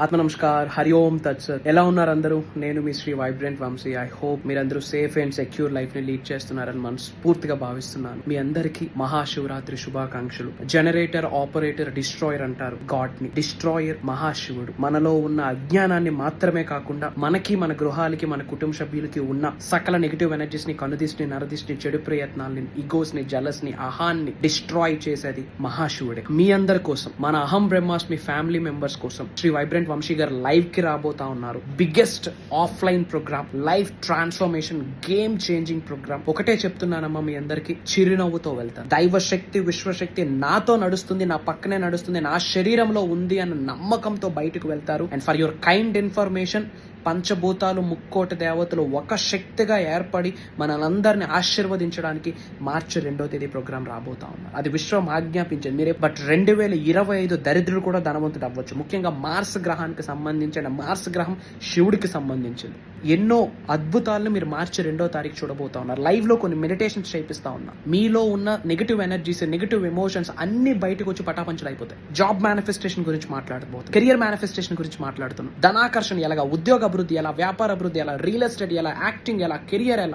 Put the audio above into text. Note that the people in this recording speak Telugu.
ఆత్మ నమస్కార్, హరి ఓం తత్సత్. ఎలా ఉన్నారు అందరూ? నేను మీ Shri vibrant Vamshi. I hope మీరందరూ సేఫ్ అండ్ సెక్యూర్ లైఫ్ ని లీడ్ చేస్తున్నారని మనస్ఫూర్తిగా భావిస్తున్నాను. మీ అందరికీ మహాశివరాత్రి శుభాకాంక్షలు. జనరేటర్, ఆపరేటర్, డిస్ట్రాయర్ అంటారు గాడ్ ని. డిస్ట్రాయర్ మహాశివుడు. మనలో ఉన్న అజ్ఞానాన్ని మాత్రమే కాకుండా మనకి, మన గృహాలకి, మన కుటుంబ సభ్యులకి ఉన్న సకల నెగిటివ్ ఎనర్జీస్ ని, కనుదిష్ని, నరదిష్ని, చెడు ప్రయత్నాల్ని, ఈగోస్ ని, జలస్ ని, అహాన్ని డిస్ట్రాయ్ చేసేది మహాశివుడే. మీ అందరి కోసం, మన అహం బ్రహ్మాస్మి ఫ్యామిలీ మెంబర్స్ కోసం శ్రీ వైబ్రెంట్ వంశీ గారు లైవ్ కి రాబోతా ఉన్నారు. Biggest offline program, life transformation, game changing program. ఒకటే చెప్తున్నానమ్మా మీ అందరికి, చిరునవ్వుతో వెళ్తాను. దైవ శక్తి, విశ్వశక్తి నాతో నడుస్తుంది, నా పక్కనే నడుస్తుంది, నా శరీరంలో ఉంది అన్న నమ్మకంతో బయటకు వెళ్తారు. And for your kind information, పంచభూతాలు, ముక్కోటి దేవతలు ఒక శక్తిగా ఏర్పడి మనలందరినీ ఆశీర్వదించడానికి మార్చి 2వ తేదీ ప్రోగ్రామ్ రాబోతా ఉన్నారు. అది విశ్వం ఆజ్ఞాపించింది మీరే. బట్ 2025 దరిద్రుడు కూడా ధనవంతుడు అవ్వచ్చు. ముఖ్యంగా మార్స్ గ్రహానికి సంబంధించిన, మార్స్ గ్రహం శివుడికి సంబంధించింది. ఎన్నో అద్భుతాలను మీరు మార్చి 2వ తారీఖు చూడబోతా ఉన్నారు. లైవ్ లో కొన్ని మెడిటేషన్స్ చేపిస్తా ఉన్నా. మీలో ఉన్న నెగిటివ్ ఎనర్జీస్, నెగిటివ్ ఎమోషన్స్ అన్ని బయటకు వచ్చి పటాపంచలు అయిపోతాయి. జాబ్ మేనిఫెస్టేషన్ గురించి మాట్లాడబోతున్నాం, కెరియర్ మేనిఫెస్టేషన్ గురించి మాట్లాడుతున్నాం, ధనాకర్షణ ఎలాగా, ఉద్యోగ అభివృద్ధి ఎలా, వ్యాపార అభివృద్ధి ఎలా, రియల్ ఎస్టేట్ ఎలా, యాక్టింగ్ ఎలా, కెరియర్ ఎలా,